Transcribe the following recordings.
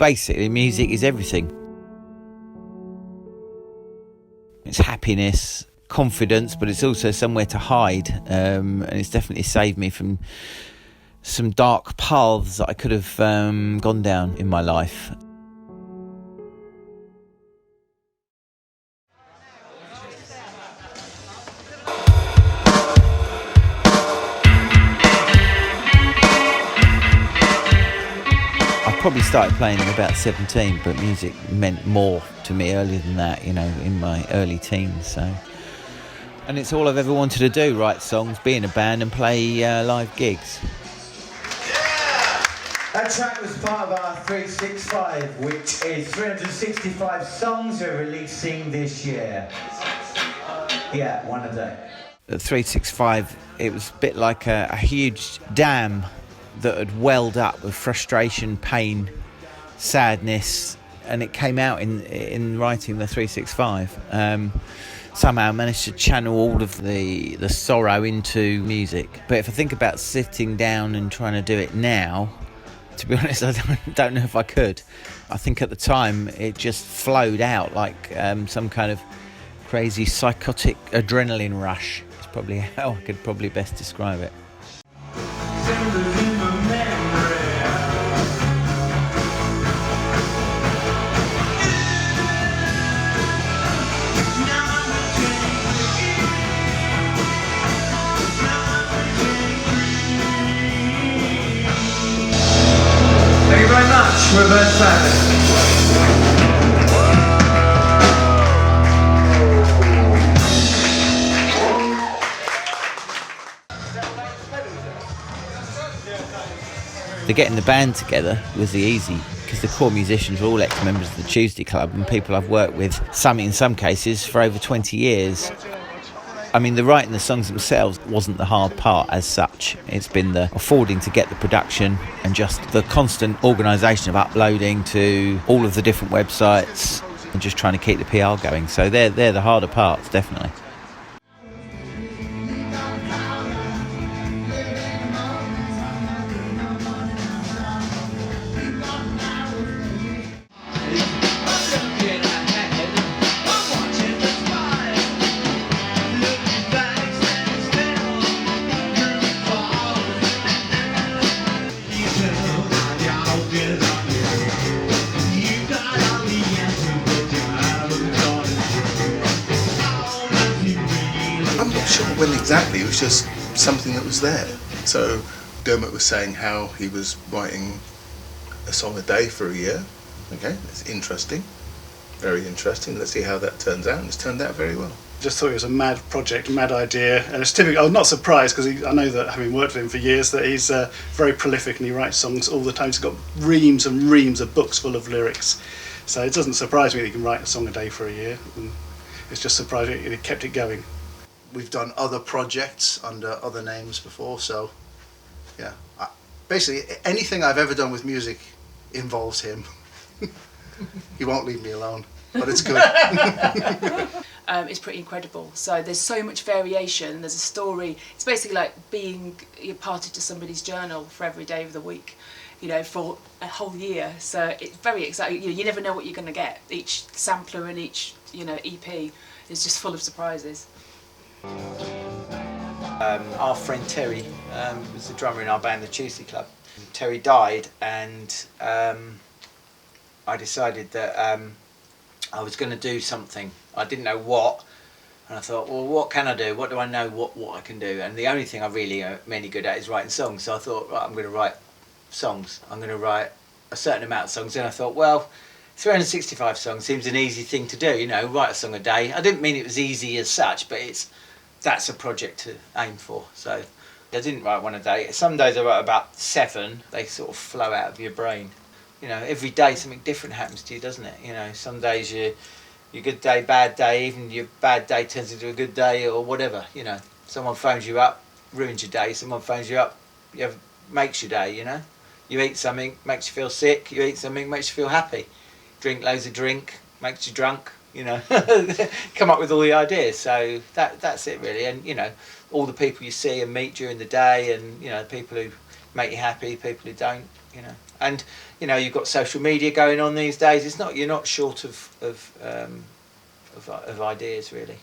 basically music is everything. It's happiness, confidence, but it's also somewhere to hide, and it's definitely saved me from some dark paths that I could have gone down in my life. I probably started playing at about 17, but music meant more to me earlier than that, in my early teens. So, and it's all I've ever wanted to do: write songs, be in a band, and play live gigs. That track was part of our 365, which is 365 songs we're releasing this year. Yeah, one a day. At 365, it was a bit like a huge dam that had welled up with frustration, pain, sadness, and it came out in writing the 365. Somehow I managed to channel all of the sorrow into music. But if I think about sitting down and trying to do it now, to be honest, I don't know if I could. I think at the time it just flowed out like some kind of crazy psychotic adrenaline rush. It's probably how I could probably best describe it. Thank you very much, Reverse Sadness. The getting the band together was the easy, because the core musicians were all ex-members of the Tuesday Club and people I've worked with, in some cases, for over 20 years. I mean, the writing the songs themselves wasn't the hard part as such. It's been the affording to get the production and just the constant organisation of uploading to all of the different websites and just trying to keep the PR going. So they're the harder parts, definitely. I'm not sure when exactly, it was just something that was there. So Dermot was saying how he was writing a song a day for a year. Okay, it's interesting, very interesting. Let's see how that turns out, and it's turned out very well. Just thought it was a mad project, mad idea, and it's typical. I was not surprised because I know that, having worked with him for years, that he's very prolific and he writes songs all the time. He's got reams and reams of books full of lyrics, so it doesn't surprise me that he can write a song a day for a year. And it's just surprising he kept it going. We've done other projects under other names before, so yeah. Basically, anything I've ever done with music involves him. He won't leave me alone, but it's good. It's pretty incredible. So there's so much variation. There's a story. It's basically like being parted to somebody's journal for every day of the week, for a whole year. So it's very exciting. You never know what you're going to get. Each sampler and each EP is just full of surprises. Our friend Terry was the drummer in our band, the Tuesday Club. Terry died, and I decided that I was going to do something. I didn't know what, and I thought, well, what can I do? What do I know what I can do? And the only thing I really am any good at is writing songs. So I thought, right, I'm going to write songs. I'm going to write a certain amount of songs. And I thought, well, 365 songs seems an easy thing to do, write a song a day. I didn't mean it was easy as such, but that's a project to aim for. So I didn't write one a day. Some days I write about 7. They sort of flow out of your brain. Every day something different happens to you, doesn't it? Some days your good day, bad day, even your bad day turns into a good day or whatever. Someone phones you up, ruins your day. Someone phones you up, makes your day. You eat something, makes you feel sick. You eat something, makes you feel happy. Drink loads of drink, makes you drunk. Come up with all the ideas. So that's it really. And all the people you see and meet during the day, and people who make you happy, people who don't. And you know, you've got social media going on these days. It's not, you're not short of ideas really.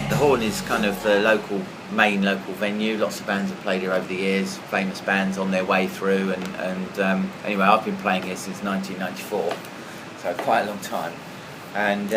The Horn is kind of the main local venue. Lots of bands have played here over the years, famous bands on their way through, and anyway, I've been playing here since 1994, so quite a long time. And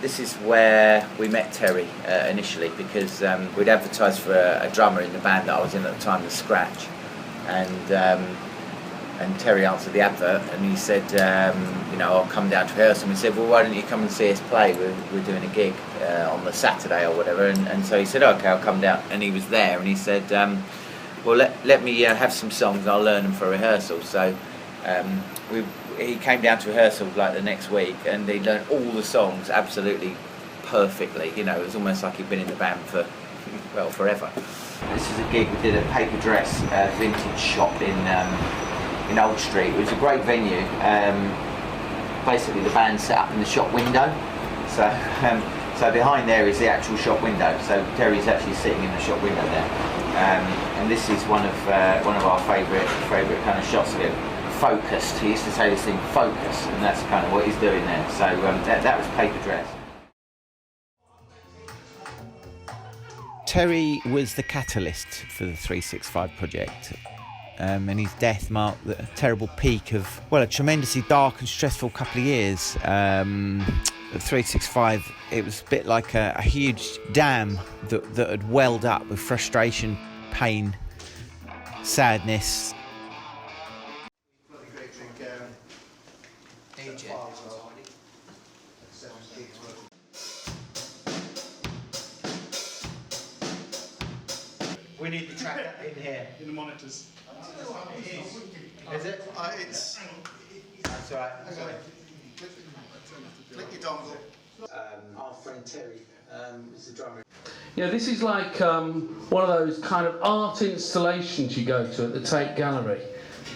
this is where we met Terry initially, because we'd advertised for a drummer in the band that I was in at the time, The Scratch, and Terry answered the advert, and he said, you know, I'll come down to rehearsal. And we said, well, why don't you come and see us play? We're doing a gig on the Saturday or whatever. And so he said, okay, I'll come down. And he was there, and he said, well, let me have some songs, and I'll learn them for rehearsal. So he came down to rehearsal like the next week, and he learned all the songs absolutely perfectly. You know, it was almost like he'd been in the band for, well, forever. This is a gig we did at Paper Dress vintage shop in Old Street. It was a great venue. Basically the band set up in the shop window, so behind there is the actual shop window, so Terry's actually sitting in the shop window there, and this is one of our favourite kind of shots of him. Focused, he used to say this thing, focus, and that's kind of what he's doing there. So that was Paper Dress. Terry was the catalyst for the 365 project. And his death marked the terrible peak of, well, a tremendously dark and stressful couple of years. The 365, it was a bit like a huge dam that had welled up with frustration, pain, sadness. We need the track in here. In the monitors. Is it? It's... That's all right. Click your dongle. Our friend Terry is the drummer. Yeah, this is like one of those kind of art installations you go to at the Tate Gallery.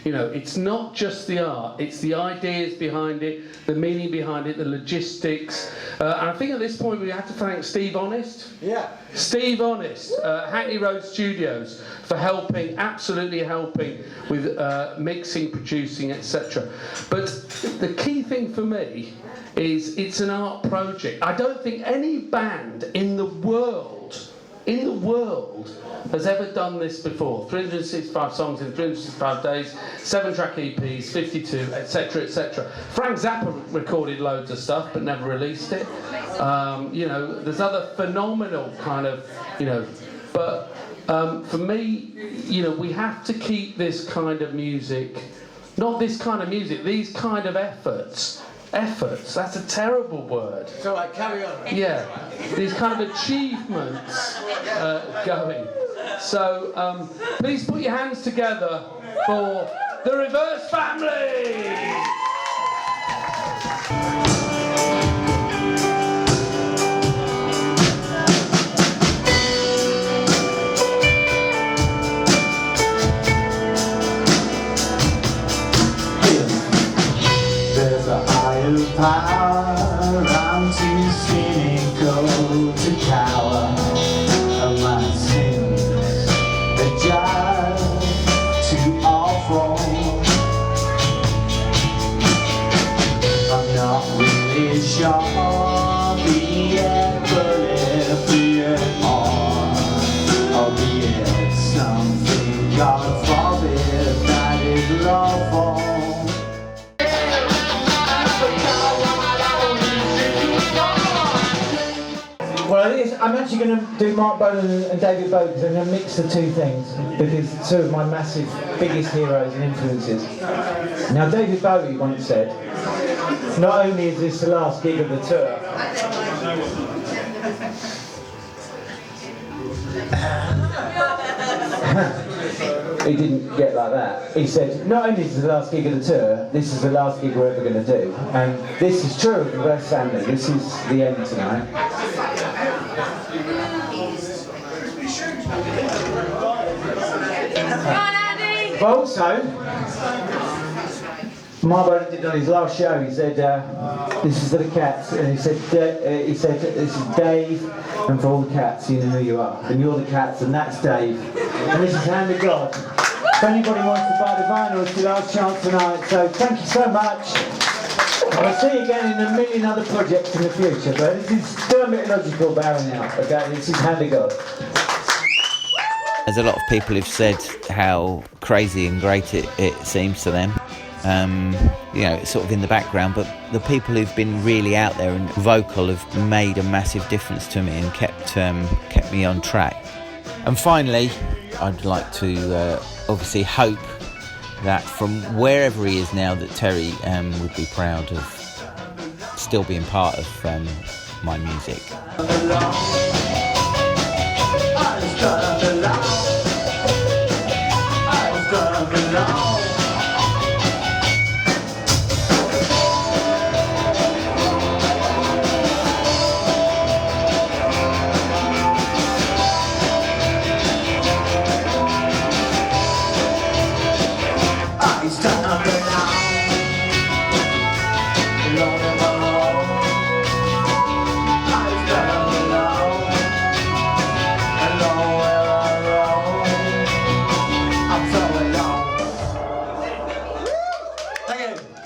You know, it's not just the art, it's the ideas behind it, the meaning behind it, the logistics. And I think at this point we have to thank Steve Honest. Yeah. Steve Honest, Hackney Road Studios, for absolutely helping with mixing, producing, etc. But the key thing for me is it's an art project. I don't think any band in the world has ever done this before. 365 songs in 365 days, 7-track EPs, 52, etc., etc. Frank Zappa recorded loads of stuff but never released it. You know, there's other phenomenal kind of, you know, but for me, you know, we have to keep this kind of music, not this kind of music, these kind of efforts, that's a terrible word. It's all right, carry on. Yeah, these kind of achievements going. So please put your hands together for the Reverse Family! There's a higher power, I'm too cynical to cower. Of my sins, they're just too awful. I'm not really sure, be it bullet, be it or be it something God forbid that is lawful. Well, I'm actually going to do Mark Bolan and David Bowie because I'm going to mix the two things because two of my biggest heroes and influences. Now, David Bowie once said, not only is this the last gig of the tour, he didn't get like that. He said, not only is this the last gig of the tour, this is the last gig we're ever going to do. And this is true of the West Sander. This is the end tonight. But also, Mark Bowden did on his last show, he said, this is for the cats, and he said, this is Dave, and for all the cats, you know who you are, and you're the cats, and that's Dave, and this is Hand of God. If anybody wants to buy the vinyl, it's your last chance tonight, so thank you so much. I'll see you again in a million other projects in the future, but this is Dermot Illogical bowing out, okay, this is Hand of God. There's a lot of people who've said how crazy and great it seems to them. You know, it's sort of in the background, but the people who've been really out there and vocal have made a massive difference to me and kept me on track. And finally, I'd like to obviously hope that from wherever he is now, that Terry would be proud of still being part of my music. Thank you.